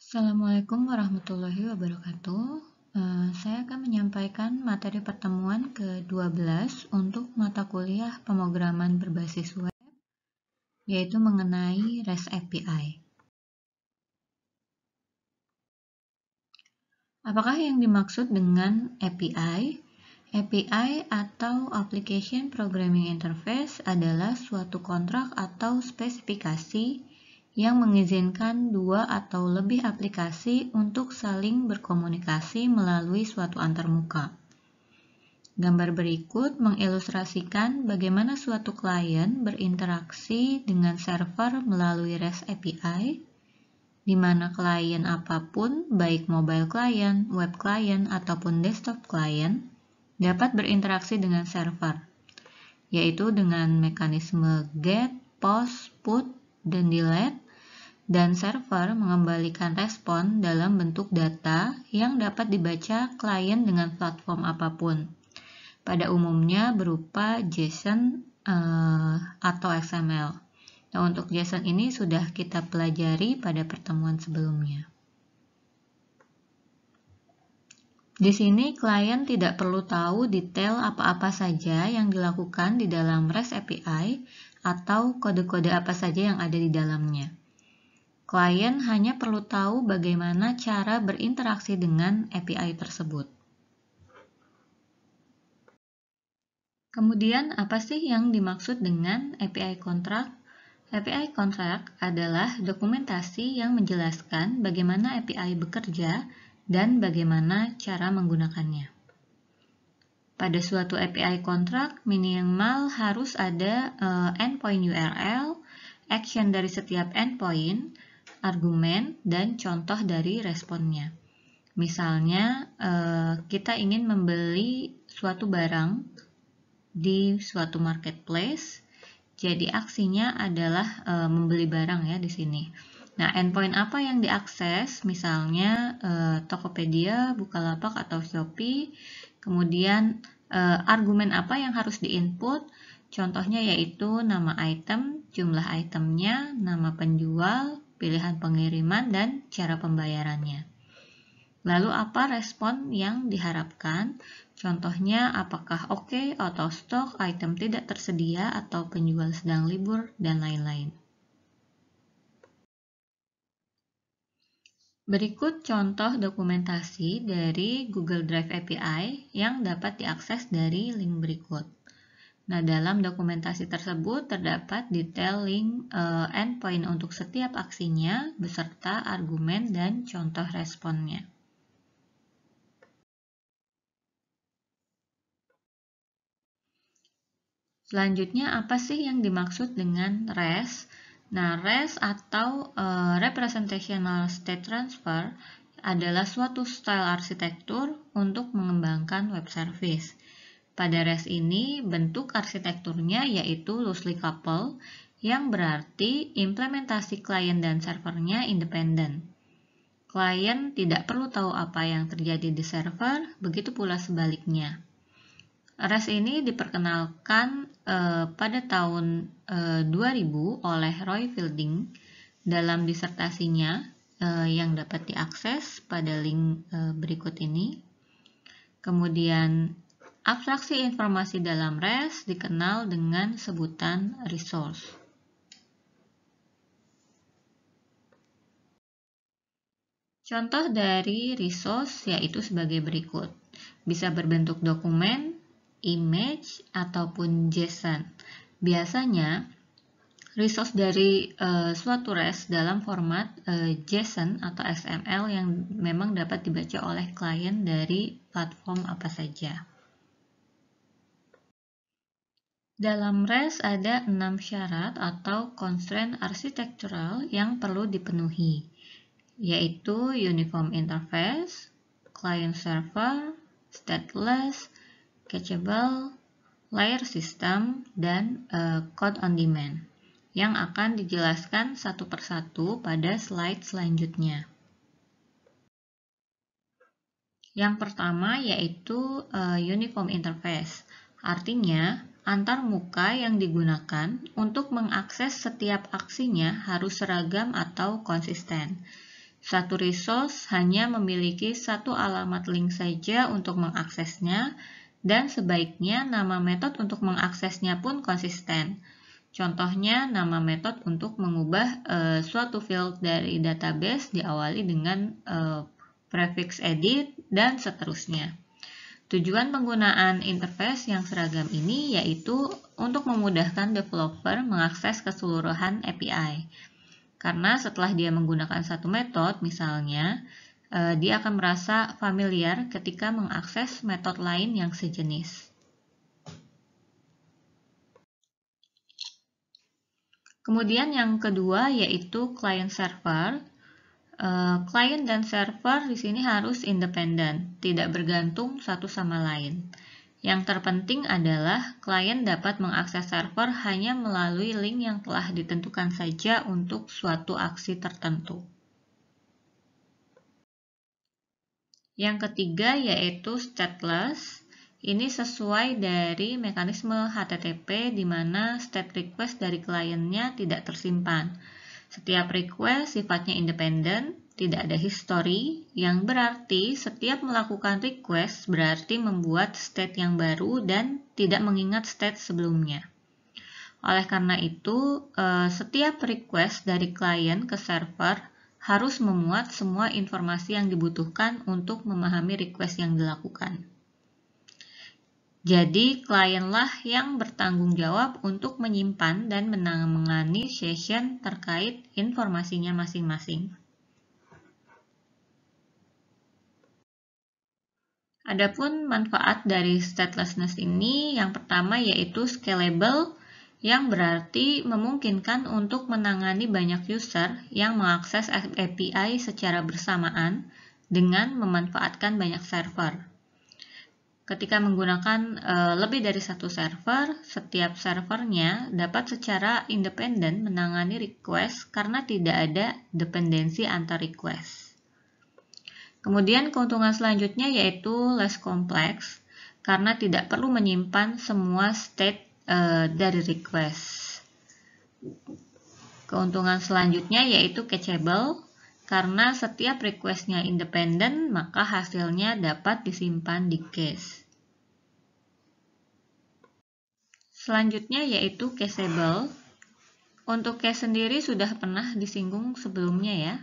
Assalamualaikum warahmatullahi wabarakatuh. Saya akan menyampaikan materi pertemuan ke-12 untuk mata kuliah pemrograman berbasis web, yaitu mengenai REST API. Apakah yang dimaksud dengan API? API atau Application Programming Interface adalah suatu kontrak atau spesifikasi yang mengizinkan dua atau lebih aplikasi untuk saling berkomunikasi melalui suatu antarmuka. Gambar berikut mengilustrasikan bagaimana suatu klien berinteraksi dengan server melalui REST API, di mana klien apapun, baik mobile client, web client, ataupun desktop client, dapat berinteraksi dengan server, yaitu dengan mekanisme GET, POST, PUT, dan DELETE, dan server mengembalikan respon dalam bentuk data yang dapat dibaca klien dengan platform apapun, pada umumnya berupa JSON atau XML. Nah, untuk JSON ini sudah kita pelajari pada pertemuan sebelumnya. Di sini klien tidak perlu tahu detail apa-apa saja yang dilakukan di dalam REST API atau kode-kode apa saja yang ada di dalamnya. Klien hanya perlu tahu bagaimana cara berinteraksi dengan API tersebut. Kemudian, apa sih yang dimaksud dengan API Contract? API Contract adalah dokumentasi yang menjelaskan bagaimana API bekerja dan bagaimana cara menggunakannya. Pada suatu API Contract, minimal harus ada endpoint URL, action dari setiap endpoint, argumen, dan contoh dari responnya. Misalnya, kita ingin membeli suatu barang di suatu marketplace, jadi aksinya adalah membeli barang ya di sini. Nah, endpoint apa yang diakses? Misalnya Tokopedia, Bukalapak, atau Shopee. Kemudian argumen apa yang harus diinput? Contohnya yaitu nama item, jumlah itemnya, nama penjual, pilihan pengiriman, dan cara pembayarannya. Lalu apa respon yang diharapkan? Contohnya apakah oke, out of stock, item tidak tersedia, atau penjual sedang libur, dan lain-lain. Berikut contoh dokumentasi dari Google Drive API yang dapat diakses dari link berikut. Nah, dalam dokumentasi tersebut terdapat detail link endpoint untuk setiap aksinya beserta argumen dan contoh responnya. Selanjutnya, apa sih yang dimaksud dengan REST? Nah, REST atau Representational State Transfer adalah suatu style arsitektur untuk mengembangkan web service. Pada REST ini, bentuk arsitekturnya yaitu loosely coupled, yang berarti implementasi klien dan servernya independen. Klien tidak perlu tahu apa yang terjadi di server, begitu pula sebaliknya. REST ini diperkenalkan pada tahun 2000 oleh Roy Fielding dalam disertasinya yang dapat diakses pada link berikut ini. Kemudian, abstraksi informasi dalam REST dikenal dengan sebutan resource. Contoh dari resource yaitu sebagai berikut. Bisa berbentuk dokumen, image, ataupun JSON. Biasanya, resource dari suatu REST dalam format JSON atau XML yang memang dapat dibaca oleh klien dari platform apa saja. Dalam REST ada 6 syarat atau constraint arsitektural yang perlu dipenuhi, yaitu uniform interface, client server, stateless, cacheable, layer system, dan code on demand, yang akan dijelaskan satu persatu pada slide selanjutnya. Yang pertama yaitu uniform interface, artinya antarmuka yang digunakan untuk mengakses setiap aksinya harus seragam atau konsisten. Satu resource hanya memiliki satu alamat link saja untuk mengaksesnya, dan sebaiknya nama metode untuk mengaksesnya pun konsisten. Contohnya, nama metode untuk mengubah suatu field dari database diawali dengan prefix edit, dan seterusnya. Tujuan penggunaan interface yang seragam ini yaitu untuk memudahkan developer mengakses keseluruhan API. Karena setelah dia menggunakan satu metode, misalnya, dia akan merasa familiar ketika mengakses metode lain yang sejenis. Kemudian yang kedua yaitu client-server. Client dan server di sini harus independen, tidak bergantung satu sama lain. Yang terpenting adalah klien dapat mengakses server hanya melalui link yang telah ditentukan saja untuk suatu aksi tertentu. Yang ketiga yaitu stateless. Ini sesuai dari mekanisme HTTP di mana state request dari kliennya tidak tersimpan. Setiap request sifatnya independen, tidak ada history, yang berarti setiap melakukan request berarti membuat state yang baru dan tidak mengingat state sebelumnya. Oleh karena itu, setiap request dari klien ke server harus memuat semua informasi yang dibutuhkan untuk memahami request yang dilakukan. Jadi, klienlah yang bertanggung jawab untuk menyimpan dan menangani session terkait informasinya masing-masing. Adapun manfaat dari statelessness ini, yang pertama yaitu scalable, yang berarti memungkinkan untuk menangani banyak user yang mengakses API secara bersamaan dengan memanfaatkan banyak server. Ketika menggunakan lebih dari satu server, setiap servernya dapat secara independen menangani request karena tidak ada dependensi antar request. Kemudian keuntungan selanjutnya yaitu less complex, karena tidak perlu menyimpan semua state dari request. Keuntungan selanjutnya yaitu cacheable, karena setiap requestnya independen, maka hasilnya dapat disimpan di cache. Selanjutnya yaitu cacheable. Untuk cache sendiri sudah pernah disinggung sebelumnya ya.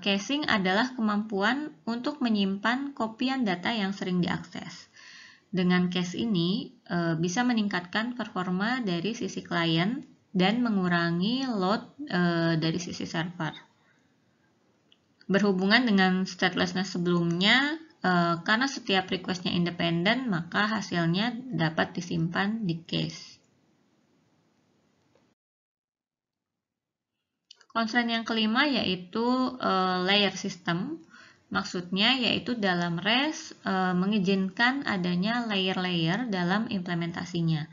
Caching adalah kemampuan untuk menyimpan kopian data yang sering diakses. Dengan cache ini bisa meningkatkan performa dari sisi klien dan mengurangi load dari sisi server. Berhubungan dengan statelessness sebelumnya, karena setiap requestnya independen, maka hasilnya dapat disimpan di cache. Constraint yang kelima yaitu layer system. Maksudnya yaitu dalam REST mengizinkan adanya layer-layer dalam implementasinya.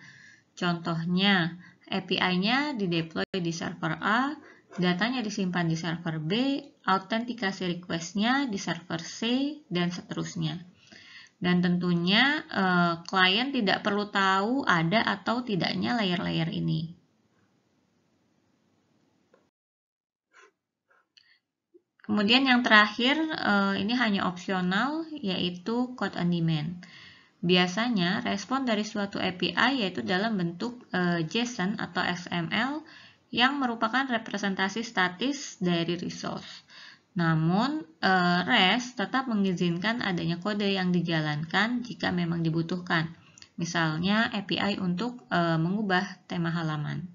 Contohnya, API-nya dideploy di server A, datanya disimpan di server B, autentikasi request-nya di server C, dan seterusnya. Dan tentunya klien tidak perlu tahu ada atau tidaknya layer-layer ini. Kemudian yang terakhir, ini hanya opsional, yaitu code on demand. Biasanya, respon dari suatu API yaitu dalam bentuk JSON atau XML yang merupakan representasi statis dari resource. Namun, REST tetap mengizinkan adanya kode yang dijalankan jika memang dibutuhkan. Misalnya, API untuk mengubah tema halaman.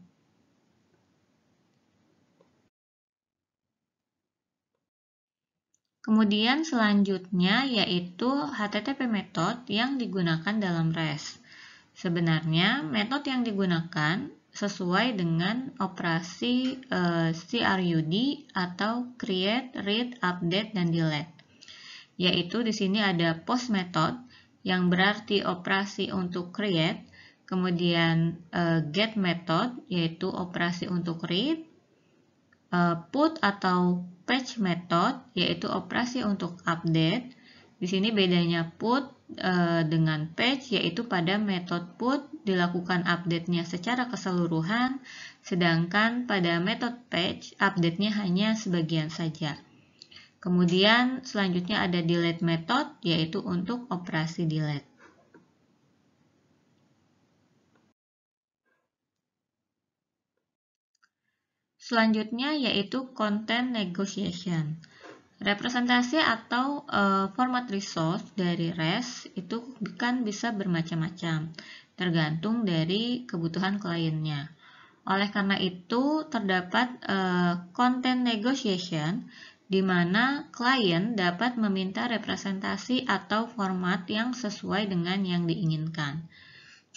Kemudian selanjutnya yaitu HTTP method yang digunakan dalam REST. Sebenarnya metode yang digunakan sesuai dengan operasi CRUD atau create, read, update, dan delete. Yaitu di sini ada post method yang berarti operasi untuk create, kemudian get method yaitu operasi untuk read, put atau patch method yaitu operasi untuk update. Di sini bedanya put dengan patch yaitu pada metode put dilakukan update-nya secara keseluruhan, sedangkan pada metode patch update-nya hanya sebagian saja. Kemudian selanjutnya ada delete method, yaitu untuk operasi delete. Selanjutnya yaitu content negotiation. Representasi atau format resource dari REST itu kan bisa bermacam-macam, tergantung dari kebutuhan kliennya. Oleh karena itu, terdapat content negotiation di mana klien dapat meminta representasi atau format yang sesuai dengan yang diinginkan.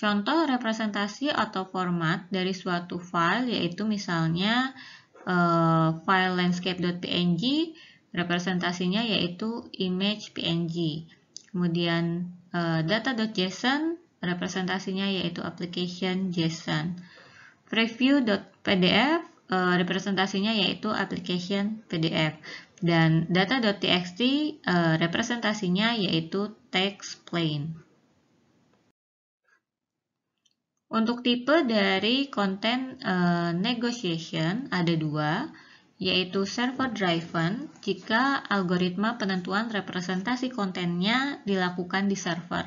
Contoh representasi atau format dari suatu file yaitu misalnya file landscape.png, representasinya yaitu image PNG. Kemudian data.json, representasinya yaitu application JSON. Preview.pdf, representasinya yaitu application PDF. Dan data.txt, representasinya yaitu text plain. Untuk tipe dari content negotiation ada dua, yaitu server driven jika algoritma penentuan representasi kontennya dilakukan di server.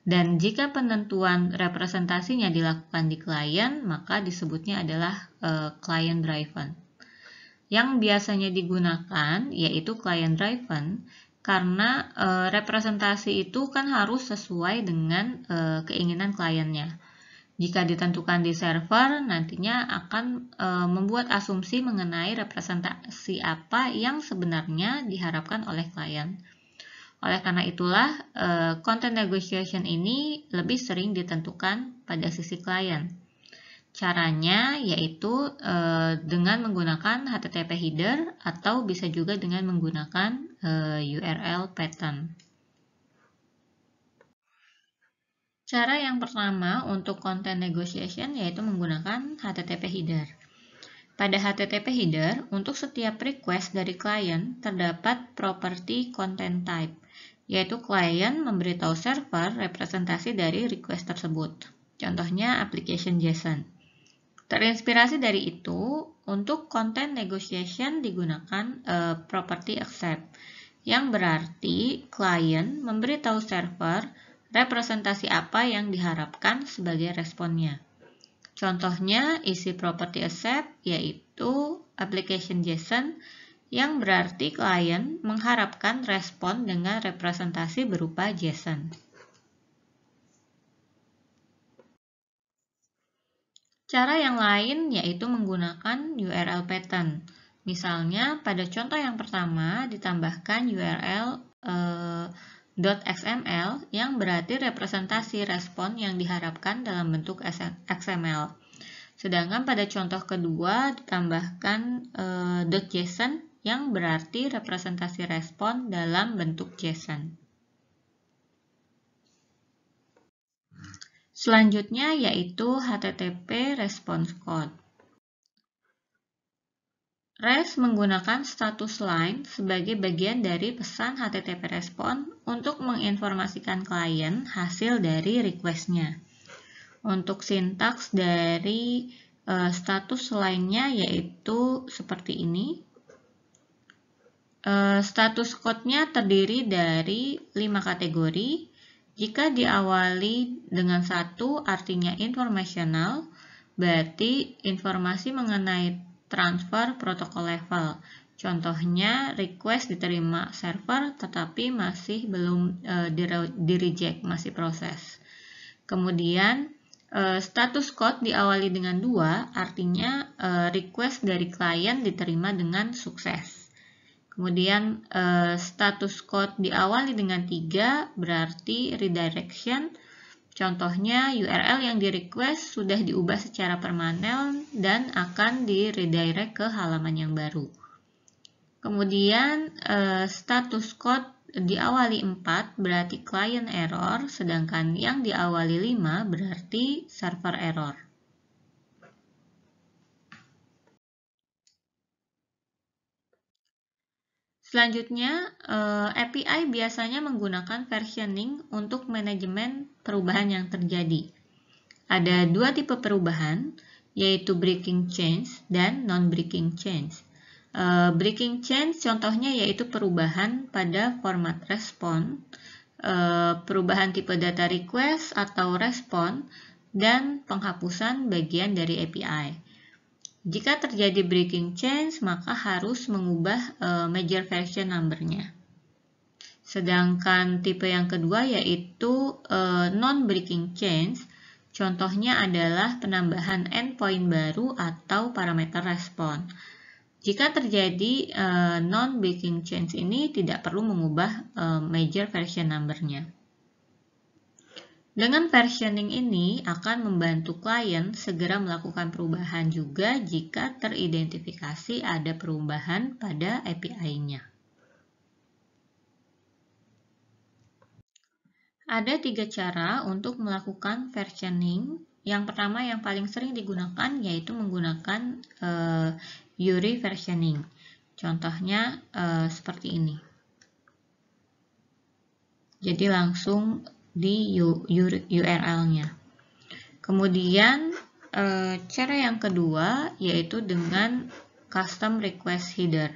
Dan jika penentuan representasinya dilakukan di klien, maka disebutnya adalah client driven. Yang biasanya digunakan yaitu client driven karena representasi itu kan harus sesuai dengan keinginan kliennya. Jika ditentukan di server, nantinya akan membuat asumsi mengenai representasi apa yang sebenarnya diharapkan oleh klien. Oleh karena itulah, content negotiation ini lebih sering ditentukan pada sisi klien. Caranya yaitu dengan menggunakan HTTP header atau bisa juga dengan menggunakan URL pattern. Cara yang pertama untuk content negotiation yaitu menggunakan HTTP header. Pada HTTP header, untuk setiap request dari klien terdapat property content type, yaitu klien memberitahu server representasi dari request tersebut. Contohnya application JSON. Terinspirasi dari itu, untuk content negotiation digunakan property accept, yang berarti klien memberitahu server representasi apa yang diharapkan sebagai responnya. Contohnya isi property accept yaitu application JSON yang berarti klien mengharapkan respon dengan representasi berupa JSON. Cara yang lain yaitu menggunakan URL pattern. Misalnya pada contoh yang pertama ditambahkan URL .xml yang berarti representasi respon yang diharapkan dalam bentuk XML. Sedangkan pada contoh kedua ditambahkan .json yang berarti representasi respon dalam bentuk JSON. Selanjutnya yaitu HTTP response code. REST menggunakan status line sebagai bagian dari pesan HTTP respon untuk menginformasikan klien hasil dari request-nya. Untuk sintaks dari status line-nya yaitu seperti ini. Status code-nya terdiri dari 5 kategori. Jika diawali dengan 1 artinya informational, berarti informasi mengenai transfer protokol level. Contohnya request diterima server tetapi masih belum di-reject, masih proses. Kemudian status code diawali dengan 2, artinya request dari klien diterima dengan sukses. Kemudian status code diawali dengan 3, berarti redirection. Contohnya URL yang di-request sudah diubah secara permanen dan akan di-redirect ke halaman yang baru. Kemudian status code diawali 4 berarti client error, sedangkan yang diawali 5 berarti server error. Selanjutnya, API biasanya menggunakan versioning untuk manajemen perubahan yang terjadi. Ada 2 tipe perubahan, yaitu breaking change dan non-breaking change. Breaking change contohnya yaitu perubahan pada format respon, perubahan tipe data request atau respon, dan penghapusan bagian dari API. Jika terjadi breaking change, maka harus mengubah major version number-nya. Sedangkan tipe yang kedua yaitu non-breaking change, contohnya adalah penambahan endpoint baru atau parameter respon. Jika terjadi non-breaking change ini tidak perlu mengubah major version number-nya. Dengan versioning ini akan membantu klien segera melakukan perubahan juga jika teridentifikasi ada perubahan pada API-nya. Ada 3 cara untuk melakukan versioning. Yang pertama yang paling sering digunakan yaitu menggunakan URI versioning. Contohnya seperti ini. Jadi langsung di URL-nya. Kemudian cara yang kedua yaitu dengan custom request header.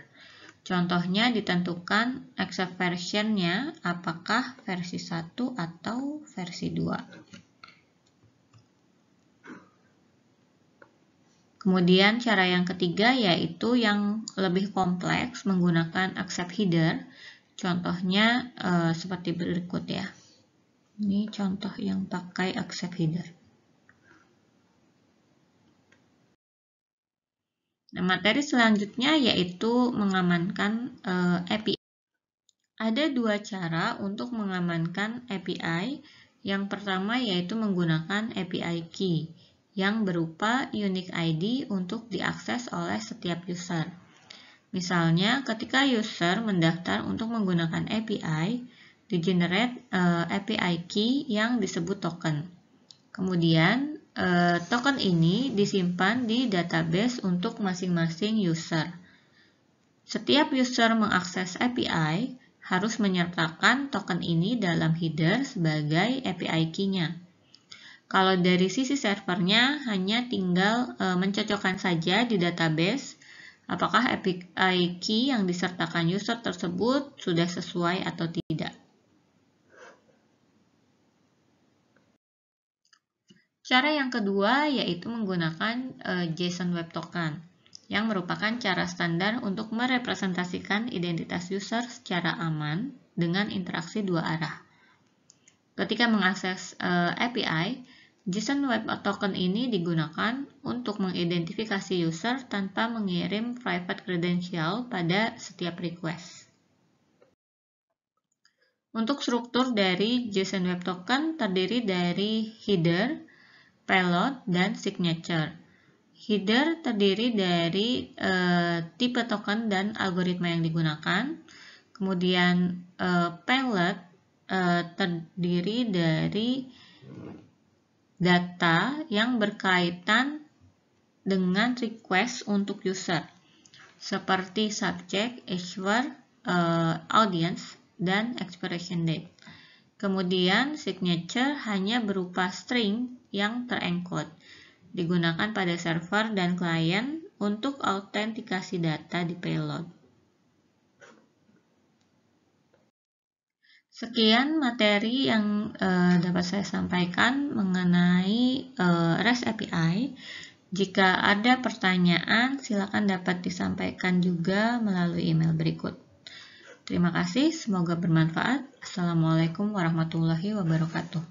Contohnya ditentukan accept version-nya apakah versi 1 atau versi 2. Kemudian cara yang ketiga yaitu yang lebih kompleks menggunakan accept header. Contohnya seperti berikut ya. Ini contoh yang pakai accept header. Nah, materi selanjutnya yaitu mengamankan API. Ada 2 cara untuk mengamankan API. Yang pertama yaitu menggunakan API key yang berupa unique ID untuk diakses oleh setiap user. Misalnya, ketika user mendaftar untuk menggunakan API, di-generate API key yang disebut token. Kemudian, token ini disimpan di database untuk masing-masing user. Setiap user mengakses API harus menyertakan token ini dalam header sebagai API key-nya. Kalau dari sisi servernya hanya tinggal mencocokkan saja di database apakah API key yang disertakan user tersebut sudah sesuai atau tidak. Cara yang kedua yaitu menggunakan JSON Web Token yang merupakan cara standar untuk merepresentasikan identitas user secara aman dengan interaksi 2 arah. Ketika mengakses API, JSON Web Token ini digunakan untuk mengidentifikasi user tanpa mengirim private credential pada setiap request. Untuk struktur dari JSON Web Token terdiri dari header, payload, dan signature. Header terdiri dari tipe token dan algoritma yang digunakan. Kemudian payload terdiri dari data yang berkaitan dengan request untuk user, seperti subject, issuer, audience, dan expiration date. Kemudian signature hanya berupa string yang terencode, digunakan pada server dan klien untuk autentikasi data di payload. Sekian materi yang dapat saya sampaikan mengenai REST API. Jika ada pertanyaan, silakan dapat disampaikan juga melalui email berikut. Terima kasih, semoga bermanfaat. Assalamualaikum warahmatullahi wabarakatuh.